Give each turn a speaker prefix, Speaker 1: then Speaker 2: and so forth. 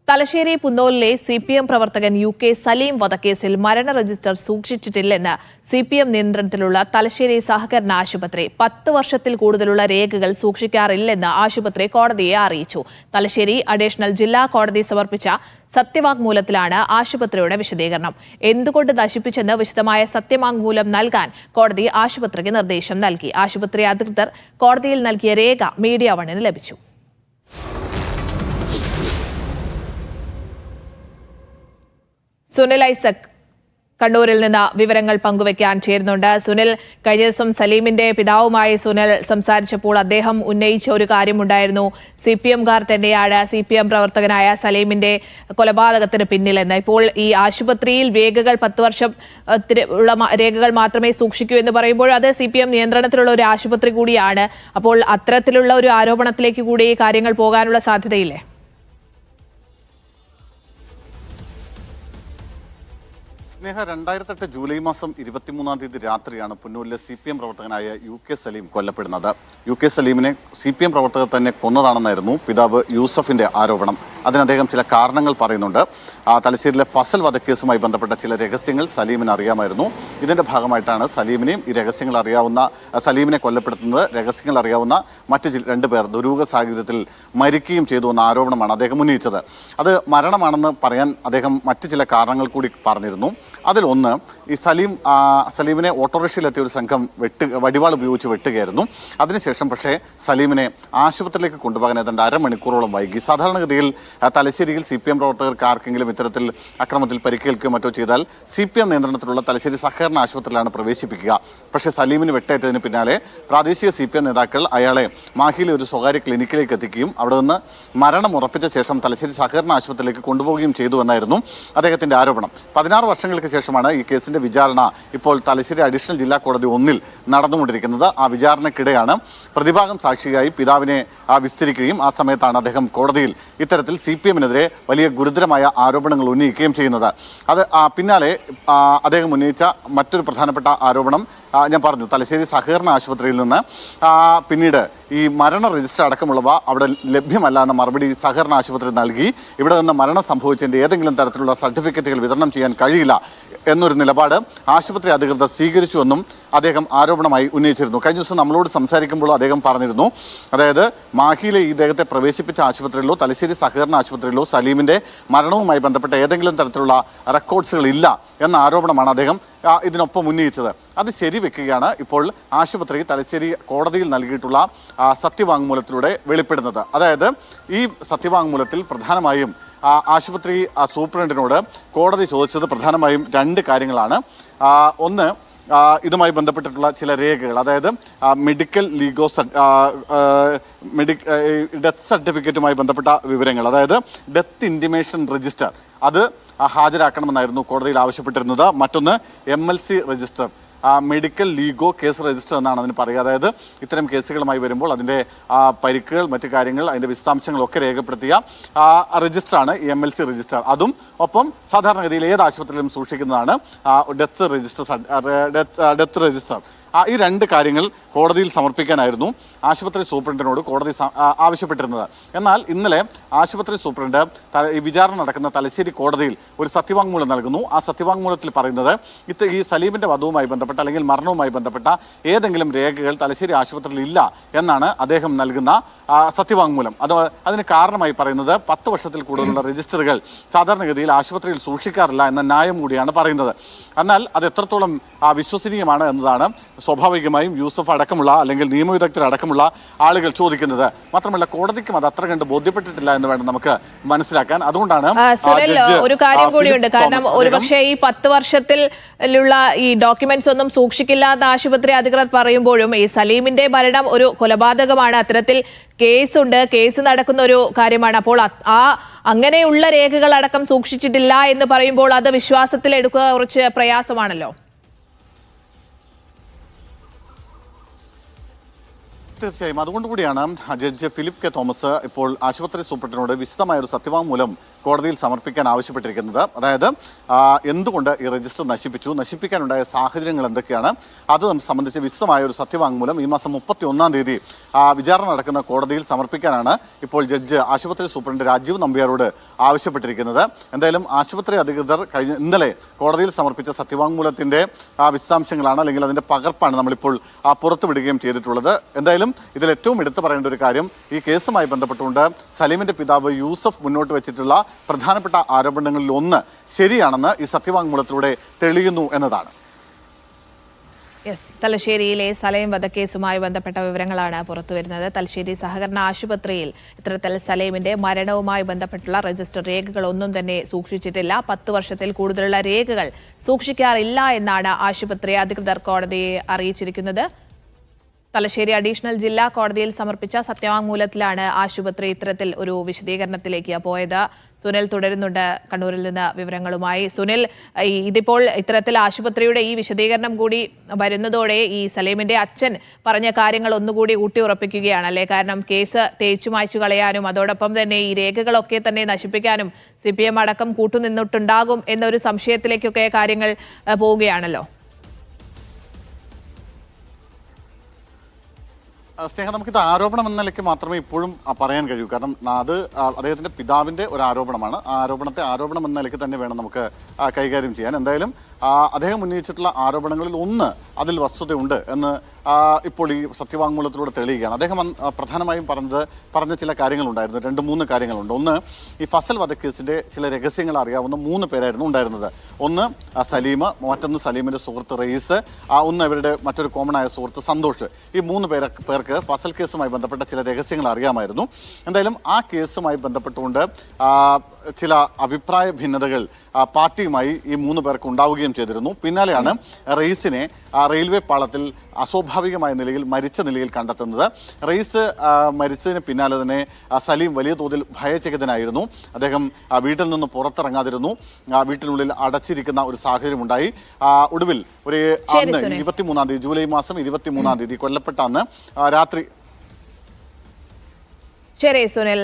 Speaker 1: Thalassery പുന്നോലിലെ CPM പ്രവർത്തകൻ UK Saleem വധക്കേസിൽ മരണ രജിസ്റ്റർ സൂക്ഷിച്ചിട്ടില്ലെന്ന് CPM നിയന്ത്രണത്തിലുള്ള തലശ്ശേരി സഹകരണ ആശുപത്രി 10 വർഷത്തിൽ കൂടുതലുള്ള രേഖകൾ സൂക്ഷിക്കാറില്ലെന്ന് ആശുപത്രി കോടതിയെ അറിയിച്ചു. തലശ്ശേരി അഡീഷണൽ ജില്ലാ കോടതി സമർപ്പിച്ച സത്യവാങ്മൂലത്തിലാണ് ആശുപത്രിയുടെ വിശദീകരണം. എന്തുകൊണ്ട് നശിപ്പിച്ചെന്ന് വിശദമായ സത്യവാങ്മൂലം നൽകാൻ കോടതി ആശുപത്രിക്ക് നിർദ്ദേശം നൽകി. ആശുപത്രി അധികൃതർ കോടതിയിൽ നൽകിയ രേഖ മീഡിയ വണ്ണിന് ലഭിച്ചു. സുനിൽ ഐസക് കണ്ണൂരിൽ നിന്ന് വിവരങ്ങൾ പങ്കുവയ്ക്കാൻ ചേരുന്നുണ്ട്. സുനിൽ, കഴിഞ്ഞ ദിവസം സലീമിന്റെ പിതാവുമായി സുനിൽ സംസാരിച്ചപ്പോൾ അദ്ദേഹം ഉന്നയിച്ച ഒരു കാര്യമുണ്ടായിരുന്നു. CPMകാർ തന്നെയാണ് CPM പ്രവർത്തകനായ സലീമിന്റെ കൊലപാതകത്തിന് പിന്നിലെന്ന്. ഇപ്പോൾ ഈ ആശുപത്രിയിൽ രേഖകൾ 10 വർഷം ഉള്ള രേഖകൾ മാത്രമേ സൂക്ഷിക്കൂ എന്ന് പറയുമ്പോൾ അത് CPM നിയന്ത്രണത്തിലുള്ള ഒരു ആശുപത്രി കൂടിയാണ്. അപ്പോൾ അത്തരത്തിലുള്ള ഒരു ആരോപണത്തിലേക്ക് കൂടി ഈ കാര്യങ്ങൾ പോകാനുള്ള സാധ്യതയില്ലേ?
Speaker 2: സ്നേഹ, 2008 ജൂലൈ മാസം 23-ാം തീയതി രാത്രിയാണ് പുന്നൂരിലെ CPM പ്രവർത്തകനായ UK സലീം കൊല്ലപ്പെടുന്നത്. UK സലീമിനെ CPM പ്രവർത്തകർ തന്നെ കൊന്നതാണെന്നായിരുന്നു പിതാവ് യൂസഫിന്റെ ആരോപണം. അതിന് അദ്ദേഹം ചില കാരണങ്ങൾ പറയുന്നുണ്ട്. തലശ്ശേരിയിലെ ഫസൽ വധക്കേസുമായി ബന്ധപ്പെട്ട ചില രഹസ്യങ്ങൾ സലീമിന് അറിയാമായിരുന്നു. ഇതിന്റെ ഭാഗമായിട്ടാണ് സലീമിനെയും ഈ രഹസ്യങ്ങൾ അറിയാവുന്ന സലീമിനെ കൊല്ലപ്പെടുത്തുന്നത് രഹസ്യങ്ങൾ അറിയാവുന്ന മറ്റ് 2 പേർ ദുരൂഹ സാഹചര്യത്തിൽ മരിക്കുകയും ചെയ്തു എന്ന ആരോപണമാണ് അദ്ദേഹം ഉന്നയിച്ചത്. അത് മരണമാണെന്ന് പറയാൻ അദ്ദേഹം മറ്റ് ചില കാരണങ്ങൾ കൂടി പറഞ്ഞിരുന്നു. അതിലൊന്ന്, ഈ സലീമിനെ ഓട്ടോറിക്ഷയിലെത്തിയ ഒരു സംഘം വടിവാൾ ഉപയോഗിച്ച് വെട്ടുകയായിരുന്നു. അതിനുശേഷം പക്ഷേ സലീമിനെ ആശുപത്രിയിലേക്ക് കൊണ്ടുപോകാൻ ഏതാണ്ട് അരമണിക്കൂറോളം വൈകി. സാധാരണഗതിയിൽ തലശ്ശേരിയിൽ CPM പ്രവർത്തകർക്ക് ആർക്കെങ്കിലും ഇത്തരത്തിൽ അക്രമത്തിൽ പരിക്കേൽക്കുകയോ മറ്റോ ചെയ്താൽ CPM നിയന്ത്രണത്തിലുള്ള തലശ്ശേരി സഹകരണ ആശുപത്രിയിലാണ് പ്രവേശിപ്പിക്കുക. പക്ഷേ സലീമിന് വെട്ടേറ്റതിന് പിന്നാലെ പ്രാദേശിക CPM നേതാക്കൾ അയാളെ മാഹിയിലെ ഒരു സ്വകാര്യ ക്ലിനിക്കിലേക്ക് എത്തിക്കുകയും അവിടെ നിന്ന് മരണം ഉറപ്പിച്ച ശേഷം തലശ്ശേരി സഹകരണ ആശുപത്രിയിലേക്ക് കൊണ്ടുപോവുകയും ചെയ്തു എന്നായിരുന്നു അദ്ദേഹത്തിന്റെ ആരോപണം. 16 വർഷങ്ങൾക്ക് ശേഷമാണ് ഈ കേസിന്റെ വിചാരണ ഇപ്പോൾ തലശ്ശേരി അഡീഷണൽ ജില്ലാ കോടതി 1-ൽ നടന്നുകൊണ്ടിരിക്കുന്നത്. ആ വിചാരണക്കിടെയാണ് പ്രതിഭാഗം സാക്ഷിയായി പിതാവിനെ വിസ്തരിക്കുകയും ആ സമയത്താണ് അദ്ദേഹം കോടതിയിൽ ഇത്തരത്തിൽ CPMനെതിരെ വലിയ ഗുരുതരമായ ആരോപണങ്ങൾ ഉന്നയിക്കുകയും ചെയ്യുന്നത്. അത് പിന്നാലെ അദ്ദേഹം ഉന്നയിച്ച മറ്റൊരു പ്രധാനപ്പെട്ട ആരോപണം ഞാൻ പറഞ്ഞു, തലശ്ശേരി സഹകരണ ആശുപത്രിയിൽ നിന്ന് പിന്നീട് ഈ മരണ രജിസ്റ്റർ അടക്കമുള്ളവ അവിടെ ലഭ്യമല്ല എന്ന മറുപടി സഹകരണ ആശുപത്രി നൽകി. ഇവിടെ നിന്ന് മരണം സംഭവിച്ചതിൻ്റെ ഏതെങ്കിലും തരത്തിലുള്ള സർട്ടിഫിക്കറ്റുകൾ വിതരണം ചെയ്യാൻ കഴിയില്ല എന്നൊരു നിലപാട് ആശുപത്രി അധികൃതർ സ്വീകരിച്ചുവെന്നും അദ്ദേഹം ആരോപണമായി ഉന്നയിച്ചിരുന്നു. കഴിഞ്ഞ ദിവസം നമ്മളോട് സംസാരിക്കുമ്പോൾ അദ്ദേഹം പറഞ്ഞിരുന്നു, അതായത് മാഹിയിലെ ഇദ്ദേഹത്തെ പ്രവേശിപ്പിച്ച ആശുപത്രിയിലോ തലശ്ശേരി സഹകരണ ആശുപത്രിയിലോ സലീമിന്റെ മരണവുമായി ബന്ധപ്പെട്ട ഏതെങ്കിലും തരത്തിലുള്ള റെക്കോർഡ്സുകൾ ഇല്ല എന്ന ആരോപണമാണ് അദ്ദേഹം ഇതിനൊപ്പം ഉന്നയിച്ചത്. അത് ശരിവെക്കുകയാണ് ഇപ്പോൾ ആശുപത്രി തലശ്ശേരി കോടതിയിൽ നൽകിയിട്ടുള്ള സത്യവാങ്മൂലത്തിലൂടെ വെളിപ്പെടുന്നത്. അതായത് ഈ സത്യവാങ്മൂലത്തിൽ പ്രധാനമായും ആശുപത്രി സൂപ്രണ്ടിനോട് കോടതി ചോദിച്ചത് പ്രധാനമായും 2 കാര്യങ്ങളാണ്. ഒന്ന്, ഇതുമായി ബന്ധപ്പെട്ടിട്ടുള്ള ചില രേഖകൾ, അതായത് മെഡിക്കൽ ഡെത്ത് സർട്ടിഫിക്കറ്റുമായി ബന്ധപ്പെട്ട വിവരങ്ങൾ, അതായത് ഡെത്ത് ഇൻറ്റിമേഷൻ രജിസ്റ്റർ, അത് ഹാജരാക്കണമെന്നായിരുന്നു കോടതിയിൽ ആവശ്യപ്പെട്ടിരുന്നത്. മറ്റൊന്ന് MLC രജിസ്റ്റർ, മെഡിക്കൽ ലീഗോ കേസ് രജിസ്റ്റർ എന്നാണ് അതിന് പറയുക. അതായത് ഇത്തരം കേസുകളുമായി വരുമ്പോൾ അതിൻ്റെ പരിക്കുകൾ, മറ്റു കാര്യങ്ങൾ, അതിൻ്റെ വിശദാംശങ്ങളൊക്കെ രേഖപ്പെടുത്തിയ രജിസ്റ്ററാണ് ഈ MLC രജിസ്റ്റർ. അതും ഒപ്പം സാധാരണഗതിയിൽ ഏത് ആശുപത്രിയിലും സൂക്ഷിക്കുന്നതാണ് ഡെത്ത് രജിസ്റ്റർ. ഈ 2 കാര്യങ്ങൾ കോടതിയിൽ സമർപ്പിക്കാനായിരുന്നു ആശുപത്രി സൂപ്രണ്ടിനോട് കോടതി ആവശ്യപ്പെട്ടിരുന്നത്. എന്നാൽ ഇന്നലെ ആശുപത്രി സൂപ്രണ്ട് ഈ വിചാരണ നടക്കുന്ന തലശ്ശേരി കോടതിയിൽ ഒരു സത്യവാങ്മൂലം നൽകുന്നു. ആ സത്യവാങ്മൂലത്തിൽ പറയുന്നത് ഈ സലീമിന്റെ വധവുമായി ബന്ധപ്പെട്ട അല്ലെങ്കിൽ മരണവുമായി ബന്ധപ്പെട്ട ഏതെങ്കിലും രേഖകൾ തലശ്ശേരി ആശുപത്രിയിൽ ഇല്ല എന്നാണ് അദ്ദേഹം നൽകുന്ന സത്യവാങ്മൂലം. അതിന് കാരണമായി പറയുന്നത് 10 വർഷത്തിൽ കൂടുതലുള്ള രജിസ്റ്ററുകൾ സാധാരണഗതിയിൽ ആശുപത്രിയിൽ സൂക്ഷിക്കാറില്ല എന്ന ന്യായം കൂടിയാണ് പറയുന്നത്. എന്നാൽ അത് എത്രത്തോളം വിശ്വസനീയമാണ് എന്നതാണ് സ്വാഭാവികമായും യൂസഫ് അടക്കമുള്ള അല്ലെങ്കിൽ നിയമവിദഗ്ധർ അടക്കമുള്ള ആളുകൾ ചോദിക്കുന്നത്. മാത്രമല്ല കോടതിക്കും അത് അത്ര കണ്ട് ബോധ്യപ്പെട്ടിട്ടില്ല എന്ന് വേണം നമുക്ക് മനസ്സിലാക്കാൻ. അതുകൊണ്ടാണ്
Speaker 1: ഒരു കാര്യം കൂടിയുണ്ട്. കാരണം ഒരുപക്ഷെ ഈ 10 വർഷത്തിലുള്ള ഈ ഡോക്യുമെന്റ്സ് ഒന്നും സൂക്ഷിക്കില്ലാത്ത ആശുപത്രി അധികൃതർ പറയുമ്പോഴും ഈ സലീമിന്റെ മരണം ഒരു കൊലപാതകമാണ്, അത്തരത്തിൽ കേസ് നടക്കുന്ന ഒരു കാര്യമാണ്. അപ്പോൾ അങ്ങനെയുള്ള രേഖകൾ അടക്കം സൂക്ഷിച്ചിട്ടില്ല എന്ന് പറയുമ്പോൾ അത് വിശ്വാസത്തിൽ എടുക്കുക കുറച്ച് പ്രയാസമാണല്ലോ.
Speaker 2: തീർച്ചയായും അതുകൊണ്ട് കൂടിയാണ് ജഡ്ജ് ഫിലിപ്പ് കെ തോമസ് ഇപ്പോൾ ആശുപത്രി സൂപ്രണ്ടിനോട് വിശദമായ ഒരു സത്യവാങ്മൂലം കോടതിയിൽ സമർപ്പിക്കാൻ ആവശ്യപ്പെട്ടിരിക്കുന്നത്. അതായത് എന്തുകൊണ്ട് ഈ രജിസ്റ്റർ നശിപ്പിക്കാനുണ്ടായ സാഹചര്യങ്ങൾ എന്തൊക്കെയാണ്, അത് സംബന്ധിച്ച് വിശദമായ ഒരു സത്യവാങ്മൂലം ഈ മാസം 31-ാം തീയതി വിചാരണ നടക്കുന്ന കോടതിയിൽ സമർപ്പിക്കാനാണ് ഇപ്പോൾ ജഡ്ജ് ആശുപത്രി സൂപ്രണ്ട് രാജീവ് നമ്പ്യാരോട് ആവശ്യപ്പെട്ടിരിക്കുന്നത്. എന്തായാലും ആശുപത്രി അധികൃതർ ഇന്നലെ കോടതിയിൽ സമർപ്പിച്ച സത്യവാങ്മൂലത്തിന്റെ വിശദാംശങ്ങളാണ്, അല്ലെങ്കിൽ അതിന്റെ പകർപ്പാണ് നമ്മളിപ്പോൾ പുറത്തുവിടുകയും ചെയ്തിട്ടുള്ളത്. എന്തായാലും ഇതിൽ ഏറ്റവും എടുത്തു പറയേണ്ട ഒരു കാര്യം, ഈ കേസുമായി ബന്ധപ്പെട്ടുകൊണ്ട് സലീമിന്റെ പിതാവ് യൂസഫ് മുന്നോട്ട് വെച്ചിട്ടുള്ള പ്രധാനപ്പെട്ട ആരോപണങ്ങളിൽ ഒന്ന് ശരിയാണെന്ന് ഈ സത്യവാങ്മൂലത്തിലൂടെ തെളിയുന്നു എന്നതാണ്.
Speaker 1: തലശ്ശേരിയിലെ സലീം വധക്കേസുമായി ബന്ധപ്പെട്ട വിവരങ്ങളാണ് പുറത്തുവരുന്നത്. തലശ്ശേരി സഹകരണ ആശുപത്രിയിൽ ഇത്തരത്തിൽ സലീമിന്റെ മരണവുമായി ബന്ധപ്പെട്ടുള്ള രജിസ്റ്റർ രേഖകളൊന്നും തന്നെ സൂക്ഷിച്ചിട്ടില്ല. 10 വർഷത്തിൽ കൂടുതലുള്ള രേഖകൾ സൂക്ഷിക്കാറില്ല എന്നാണ് ആശുപത്രി അധികൃതർ കോടതിയെ അറിയിച്ചിരിക്കുന്നത്. തലശ്ശേരി അഡീഷണൽ ജില്ലാ കോടതിയിൽ സമർപ്പിച്ച സത്യവാങ്മൂലത്തിലാണ് ആശുപത്രി ഇത്തരത്തിൽ ഒരു വിശദീകരണത്തിലേക്ക് പോയത്. സുനിൽ തുടരുന്നുണ്ട് കണ്ണൂരിൽ നിന്ന് വിവരങ്ങളുമായി. സുനിൽ, ഇതിപ്പോൾ ഇത്തരത്തിൽ ആശുപത്രിയുടെ ഈ വിശദീകരണം കൂടി വരുന്നതോടെ ഈ സലീമിന്റെ അച്ഛൻ പറഞ്ഞ കാര്യങ്ങൾ ഒന്നുകൂടി ഊട്ടിയുറപ്പിക്കുകയാണ് അല്ലേ? കാരണം കേസ് തേച്ചു മായ്ച്ചു കളയാനും അതോടൊപ്പം തന്നെ ഈ രേഖകളൊക്കെ തന്നെ നശിപ്പിക്കാനും CPM അടക്കം കൂട്ടുനിന്നിട്ടുണ്ടാകും എന്നൊരു സംശയത്തിലേക്കൊക്കെ കാര്യങ്ങൾ പോവുകയാണല്ലോ.
Speaker 2: സ്നേഹ, നമുക്കിത് ആരോപണം എന്ന നിലയ്ക്ക് മാത്രമേ ഇപ്പോഴും പറയാൻ കഴിയൂ. കാരണം അത് അദ്ദേഹത്തിന്റെ പിതാവിന്റെ ഒരു ആരോപണമാണ്. ആ ആരോപണത്തെ ആരോപണം എന്ന നിലയ്ക്ക് തന്നെ വേണം നമുക്ക് കൈകാര്യം ചെയ്യാൻ. എന്തായാലും അദ്ദേഹം ഉന്നയിച്ചിട്ടുള്ള ആരോപണങ്ങളിൽ ഒന്ന് അതിൽ വസ്തുതയുണ്ട് എന്ന് ഇപ്പോൾ ഈ സത്യവാങ്മൂലത്തിലൂടെ തെളിയുകയാണ്. അദ്ദേഹം പ്രധാനമായും പറഞ്ഞ ചില കാര്യങ്ങളുണ്ടായിരുന്നു. 2-3 കാര്യങ്ങളുണ്ട്. ഒന്ന്, ഈ ഫസൽ വധക്കേസിന്റെ ചില രഹസ്യങ്ങൾ അറിയാവുന്ന 3 പേരായിരുന്നു ഉണ്ടായിരുന്നത്. ഒന്ന് സലീം, മറ്റൊന്ന് സലീമിന്റെ സുഹൃത്ത് റയീസ്, ഒന്ന് ഇവരുടെ മറ്റൊരു കോമൺ ആയ സുഹൃത്ത് സന്തോഷ്. ഈ 3 പേർക്ക് ഫസൽ കേസുമായി ബന്ധപ്പെട്ട ചില രഹസ്യങ്ങൾ അറിയാമായിരുന്നു. എന്തായാലും ആ കേസുമായി ബന്ധപ്പെട്ടുകൊണ്ട് ചില അഭിപ്രായ ഭിന്നതകൾ പാർട്ടിയുമായി ഈ 3 പേർക്ക് ഉണ്ടാവുകയും ചെയ്തിരുന്നു. പിന്നാലെയാണ് റയീസിനെ റെയിൽവേ പാളത്തിൽ അസ്വാഭാവികമായ നിലയിൽ മരിച്ച നിലയിൽ കണ്ടെത്തുന്നത്. റയീസ് മരിച്ചതിന് പിന്നാലെ തന്നെ സലീം വലിയ തോതിൽ ഭയചകിതനായിരുന്നു. അദ്ദേഹം വീട്ടിൽ നിന്ന് പുറത്തിറങ്ങാതിരുന്നു. വീട്ടിനുള്ളിൽ അടച്ചിരിക്കുന്ന ഒരു സാഹചര്യം ഉണ്ടായി. ഒടുവിൽ ഒരു അന്ന് 23-ാം തീയതി, ജൂലൈ മാസം 23-ാം തീയതി കൊല്ലപ്പെട്ട അന്ന് രാത്രി.
Speaker 1: ശരി സുനിൽ.